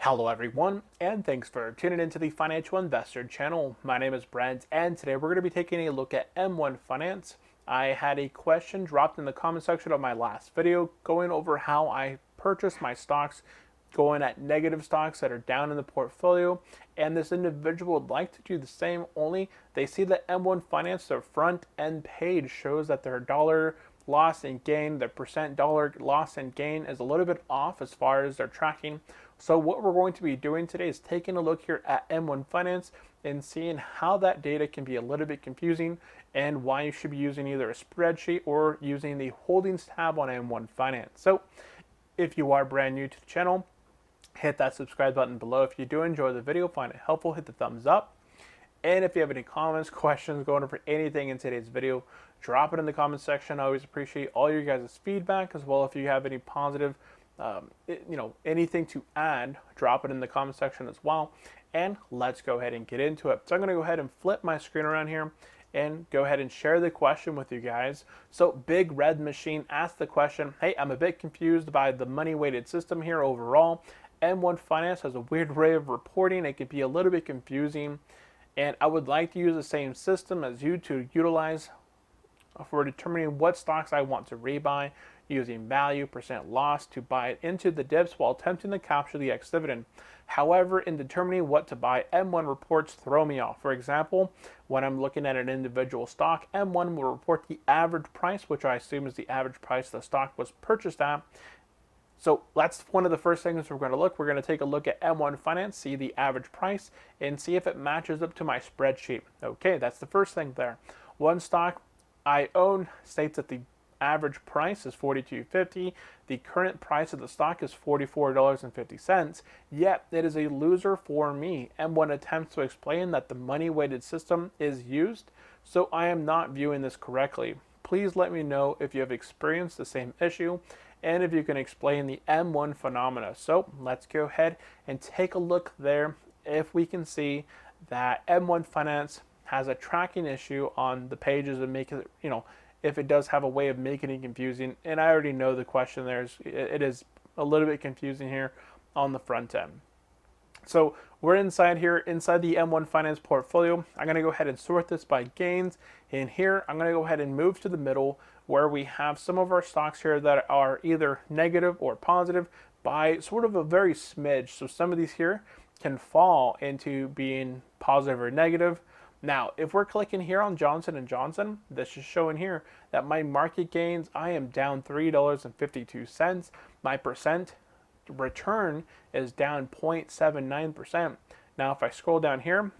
Hello everyone, and thanks for tuning into the Financial Investor channel. My name is Brent, and today we're going to be taking a look at M1 Finance. I had a question dropped in the comment section of my last video going over how I purchased my stocks, going at negative stocks that are down in the portfolio, and this individual would like to do the same, only they see that M1 Finance, their front end page shows that their dollar loss and gain, the percent dollar loss and gain is a little bit off as far as their tracking. So what we're going to be doing today is taking a look here at M1 Finance and seeing how that data can be a little bit confusing and why you should be using either a spreadsheet or using the holdings tab on M1 Finance. So if you are brand new to the channel, hit that subscribe button below. If you do enjoy the video, find it helpful, hit the thumbs up. And if you have any comments, questions, going over anything in today's video, drop it in the comments section. I always appreciate all your guys' feedback, as well if you have any positive, anything to add, drop it in the comment section as well. And let's go ahead and get into it. So I'm going to go ahead and flip my screen around here and go ahead and share the question with you guys. So Big Red Machine asked the question, hey, I'm a bit confused by the money weighted system here overall. M1 Finance has a weird way of reporting. It can be a little bit confusing. And I would like to use the same system as you to utilize for determining what stocks I want to rebuy, using value, percent loss to buy it into the dips while attempting to capture the ex-dividend. However, in determining what to buy, M1 reports throw me off. For example, when I'm looking at an individual stock, M1 will report the average price, which I assume is the average price the stock was purchased at. So that's one of the first things we're going to look. We're going to take a look at M1 Finance, see the average price, and see if it matches up to my spreadsheet. Okay, that's the first thing there. One stock I own states that the average price is $42.50. The current price of the stock is $44.50. Yet it is a loser for me. M1 attempts to explain that the money weighted system is used, so I am not viewing this correctly. Please let me know if you have experienced the same issue and if you can explain the M1 phenomena. So let's go ahead and take a look there if we can see that M1 Finance has a tracking issue on the pages and make it, if it does have a way of making it confusing. And I already know the question there is, it is a little bit confusing here on the front end. So we're inside here, inside the M1 Finance portfolio. I'm going to go ahead and sort this by gains. And here, I'm going to go ahead and move to the middle where we have some of our stocks here that are either negative or positive by sort of a very smidge. So some of these here can fall into being positive or negative. Now, if we're clicking here on Johnson & Johnson, this is showing here that my market gains, I am down $3.52. My percent return is down 0.79%. Now, if I scroll down here,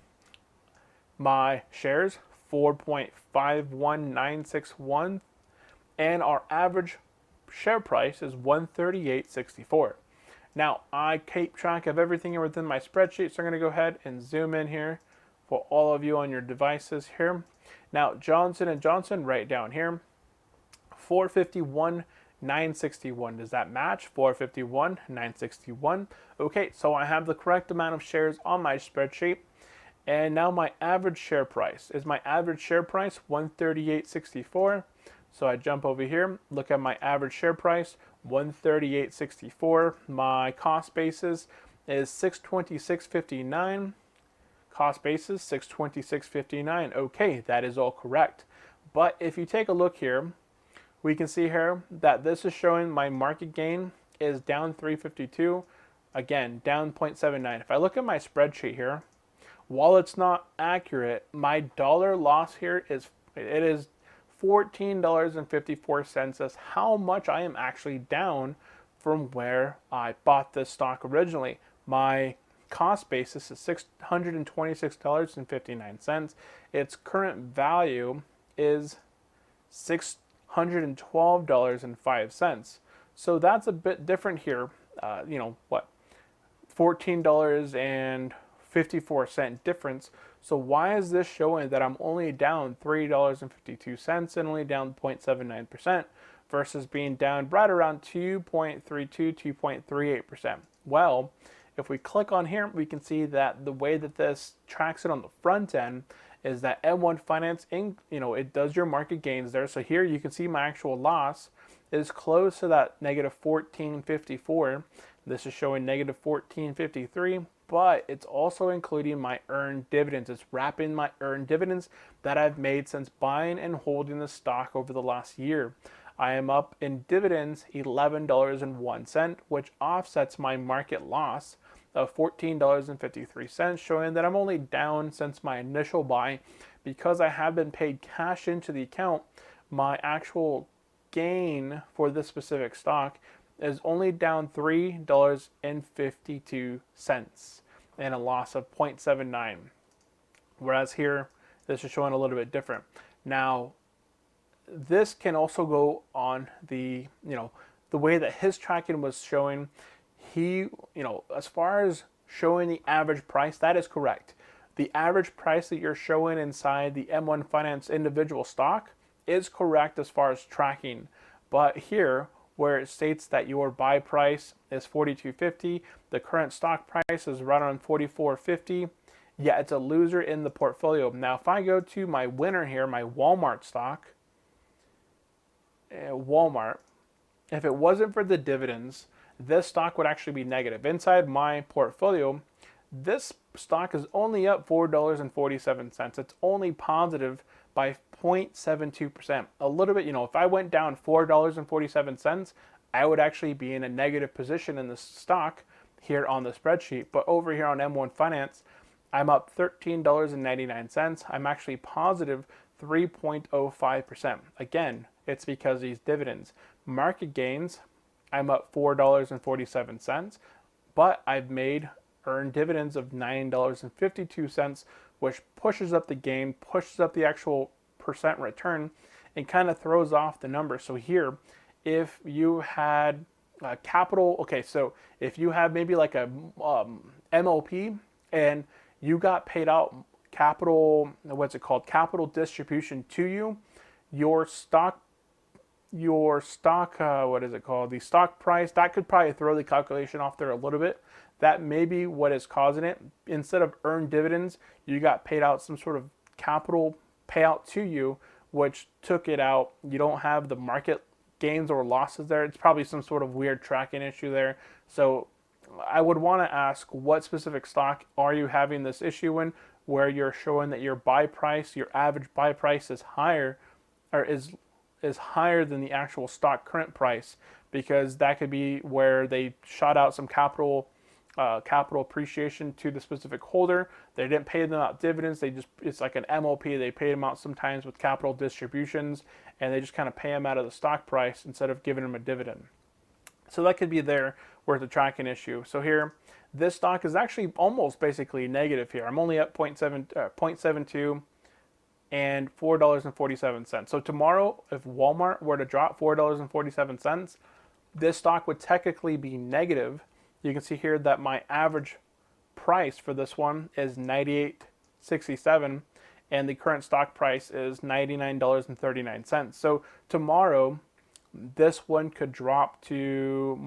my shares, 4.51961, and our average share price is 138.64. Now, I keep track of everything within my spreadsheet, so I'm going to go ahead and zoom in here for all of you on your devices here. Now, Johnson & Johnson right down here, 451.961. Does that match? 451.961. Okay, so I have the correct amount of shares on my spreadsheet. And now my average share price. Is my average share price 138.64? So I jump over here, look at my average share price, 138.64. My cost basis is 626.59. Cost basis 626.59. Okay, that is all correct. But if you take a look here, we can see here that this is showing my market gain is down 352. Again, down 0.79. If I look at my spreadsheet here, while it's not accurate, my dollar loss here is $14.54. That's how much I am actually down from where I bought this stock originally. My cost basis is $626.59. Its current value is $612.05. So that's a bit different here. $14.54 difference. So why is this showing that I'm only down $3.52 and only down 0.79% versus being down right around 2.32, 2.38%? Well, if we click on here, we can see that the way that this tracks it on the front end is that M1 Finance, it does your market gains there. So here you can see my actual loss is close to that negative 14.54. This is showing negative 1453, but it's also including my earned dividends. It's wrapping my earned dividends that I've made since buying and holding the stock over the last year. I am up in dividends $11.01, which offsets my market loss of $14.53, showing that I'm only down since my initial buy. Because I have been paid cash into the account, my actual gain for this specific stock is only down $3.52 and a loss of 0.79. Whereas here, this is showing a little bit different. Now, this can also go on the, the way that his tracking was showing. He, as far as showing the average price, that is correct. The average price that you're showing inside the M1 Finance individual stock is correct as far as tracking. But here, where it states that your buy price is $42.50, the current stock price is right around $44.50. Yeah, it's a loser in the portfolio. Now, if I go to my winner here, my Walmart stock, Walmart, if it wasn't for the dividends, this stock would actually be negative. Inside my portfolio, this stock is only up $4.47. It's only positive by 0.72%. A little bit, if I went down $4.47, I would actually be in a negative position in the stock here on the spreadsheet. But over here on M1 Finance, I'm up $13.99. I'm actually positive 3.05%. Again, it's because of these dividends. Market gains, I'm up $4.47, but I've made earned dividends of $9.52, which pushes up the gain, pushes up the actual percent return, and kind of throws off the number. So here, if you had capital, okay, so if you have maybe like a MLP and you got paid out capital, what's it called, capital distribution to you, your stock, what is it called, the stock price, that could probably throw the calculation off there a little bit. That may be what is causing it. Instead of earned dividends, you got paid out some sort of capital payout to you, which took it out. You don't have the market gains or losses there. It's probably some sort of weird tracking issue there. So I would want to ask, what specific stock are you having this issue in, where you're showing that your buy price, your average buy price is higher, or is higher than the actual stock current price? Because that could be where they shot out some capital appreciation to the specific holder. They didn't pay them out dividends. It's like an MLP. They pay them out sometimes with capital distributions, and they just kind of pay them out of the stock price instead of giving them a dividend. So that could be there where it's a tracking issue. So here, this stock is actually almost basically negative here. I'm only up 0.72 and $4.47. So tomorrow, if Walmart were to drop $4.47, this stock would technically be negative. You can see here that my average price for this one is $98.67, and the current stock price is $99.39. So tomorrow, this one could drop to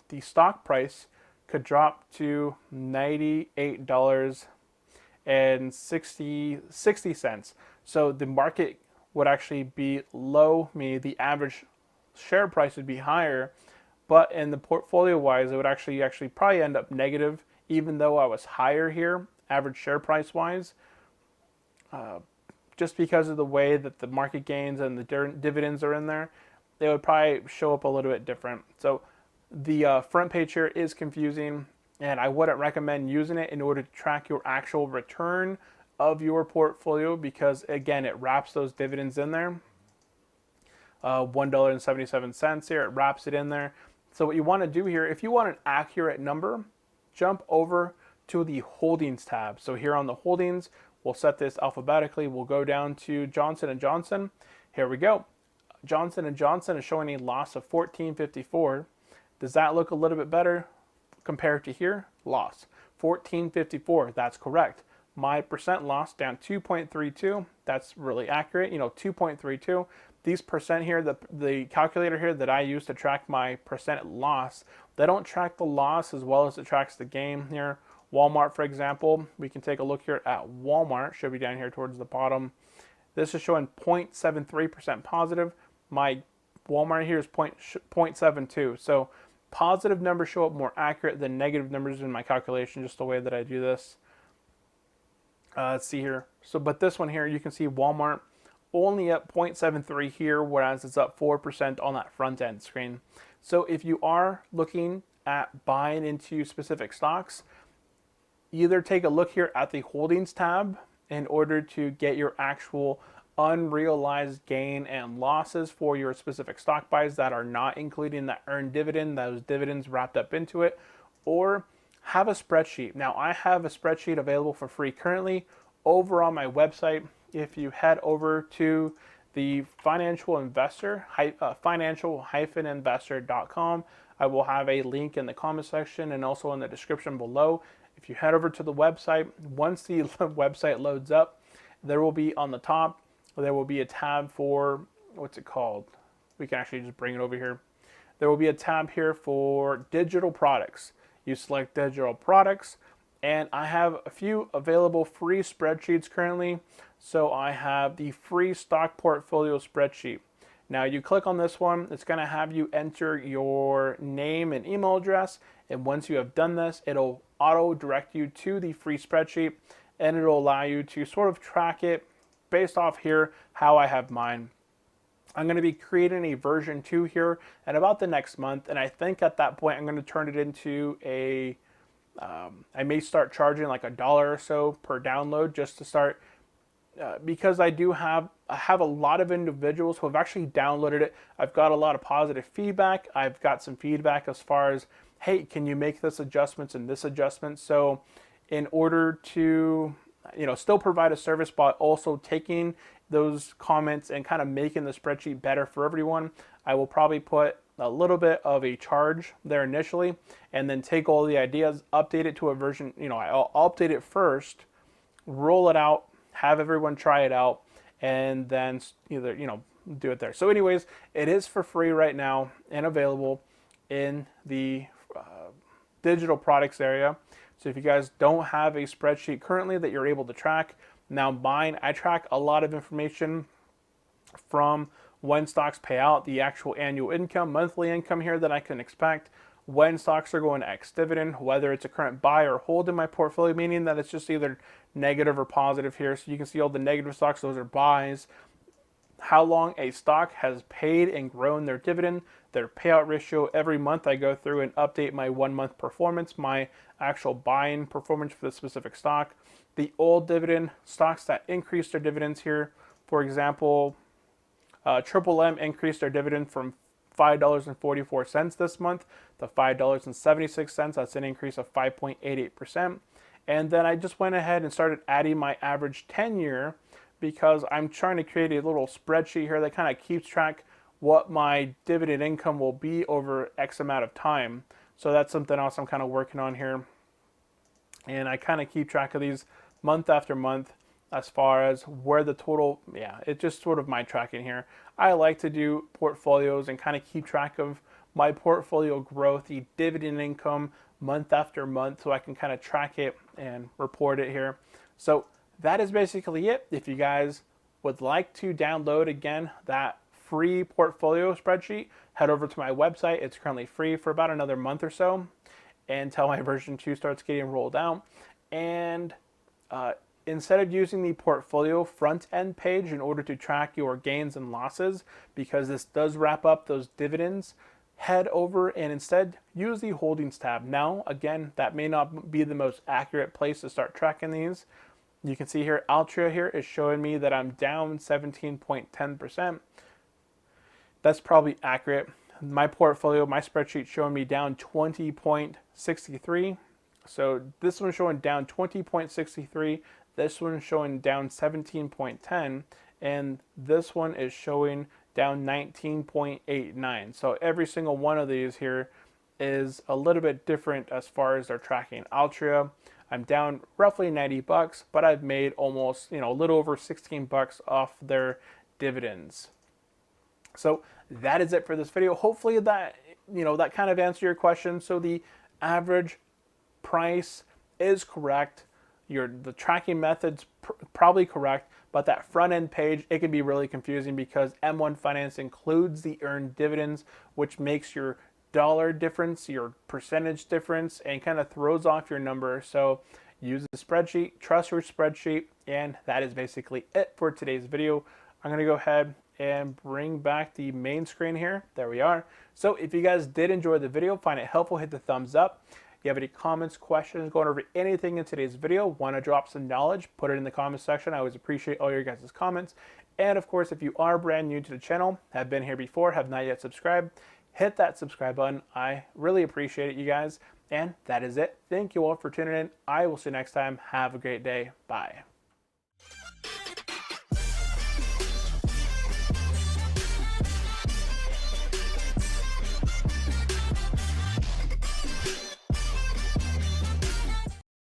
the stock price could drop to $98.60. So the market would actually be low, meaning the average share price would be higher, but in the portfolio wise, it would actually probably end up negative, even though I was higher here, average share price wise, just because of the way that the market gains and the dividends are in there. They would probably show up a little bit different. So the front page here is confusing, and I wouldn't recommend using it in order to track your actual return of your portfolio, because again, it wraps those dividends in there. $1.77 here, it wraps it in there. So what you want to do here, if you want an accurate number, jump over to the holdings tab. So here on the holdings, we'll set this alphabetically. We'll go down to Johnson & Johnson. Here we go. Johnson & Johnson is showing a loss of $14.54. Does that look a little bit better compared to here? Loss. $14.54, that's correct. My percent loss down 2.32. That's really accurate. 2.32. These percent here, the calculator here that I use to track my percent loss, they don't track the loss as well as it tracks the gain here. Walmart, for example, we can take a look here at Walmart. Should be down here towards the bottom. This is showing 0.73% positive. My Walmart here is 0.72. So positive numbers show up more accurate than negative numbers in my calculation, just the way that I do this. Let's see here. So, but this one here, you can see Walmart only up 0.73 here, whereas it's up 4% on that front end screen. So if you are looking at buying into specific stocks, either take a look here at the holdings tab in order to get your actual unrealized gain and losses for your specific stock buys that are not including that earned dividend, those dividends wrapped up into it, or have a spreadsheet. Now, I have a spreadsheet available for free currently over on my website. If you head over to the financial-investor.com, I will have a link in the comment section and also in the description below. If you head over to the website, once the website loads up, there will be on the top, there will be a tab for, what's it called? We can actually just bring it over here. There will be a tab here for digital products. You select digital products, and I have a few available free spreadsheets currently. So I have the free stock portfolio spreadsheet. Now you click on this one, it's going to have you enter your name and email address, and once you have done this, it'll auto direct you to the free spreadsheet, and it'll allow you to sort of track it based off here how I have mine. I'm going to be creating a version 2 here at about the next month, and I think at that point I'm going to turn it into a, I may start charging like $1 or so per download just to start, because I have a lot of individuals who have actually downloaded it. I've got a lot of positive feedback. I've got some feedback as far as, hey, can you make this adjustments and this adjustment? So in order to, still provide a service, but also taking those comments and kind of making the spreadsheet better for everyone, I will probably put a little bit of a charge there initially, and then take all the ideas, update it to a version, I'll update it first, roll it out, have everyone try it out, and then either, do it there. So anyways, it is for free right now and available in the digital products area. So if you guys don't have a spreadsheet currently that you're able to track, now mine, I track a lot of information from when stocks pay out, the actual annual income, monthly income here that I can expect, when stocks are going to ex-dividend, whether it's a current buy or hold in my portfolio, meaning that it's just either negative or positive here. So you can see all the negative stocks, those are buys. How long a stock has paid and grown their dividend, their payout ratio. Every month I go through and update my 1 month performance, my actual buying performance for the specific stock. The old dividend stocks that increased their dividends here, for example, Triple M increased their dividend from $5.44 this month to $5.76. That's an increase of 5.88%. And then I just went ahead and started adding my average 10-year because I'm trying to create a little spreadsheet here that kind of keeps track what my dividend income will be over X amount of time. So that's something else I'm kind of working on here. And I kind of keep track of these month after month as far as where the total, it's just sort of my tracking here. I like to do portfolios and kind of keep track of my portfolio growth, the dividend income month after month, so I can kind of track it and report it here. So that is basically it. If you guys would like to download again that free portfolio spreadsheet, head over to my website. It's currently free for about another month or so until my version 2 starts getting rolled out. And instead of using the portfolio front end page in order to track your gains and losses, because this does wrap up those dividends, head over and instead use the holdings tab. Now, again, that may not be the most accurate place to start tracking these. You can see here, Altria here is showing me that I'm down 17.10%. That's probably accurate. My portfolio, my spreadsheet showing me down 20.63. So this one's showing down 20.63. This one's showing down 17.10. And this one is showing down 19.89. So every single one of these here is a little bit different as far as their tracking. Altria, I'm down roughly $90, but I've made almost, a little over $16 off their dividends. So that is it for this video. Hopefully that, that kind of answered your question. So the average price is correct. The tracking method's probably correct, but that front end page, it can be really confusing because M1 Finance includes the earned dividends, which makes your dollar difference, your percentage difference, and kind of throws off your number. So use the spreadsheet, trust your spreadsheet, and that is basically it for today's video. I'm going to go ahead and bring back the main screen here. There we are. So if you guys did enjoy the video, find it helpful, hit the thumbs up. If you have any comments, questions, going over anything in today's video, want to drop some knowledge, put it in the comments section. I always appreciate all your guys' comments. And of course, if you are brand new to the channel, have been here before, have not yet subscribed, hit that subscribe button. I really appreciate it, you guys. And that is it. Thank you all for tuning in. I will see you next time. Have a great day. Bye.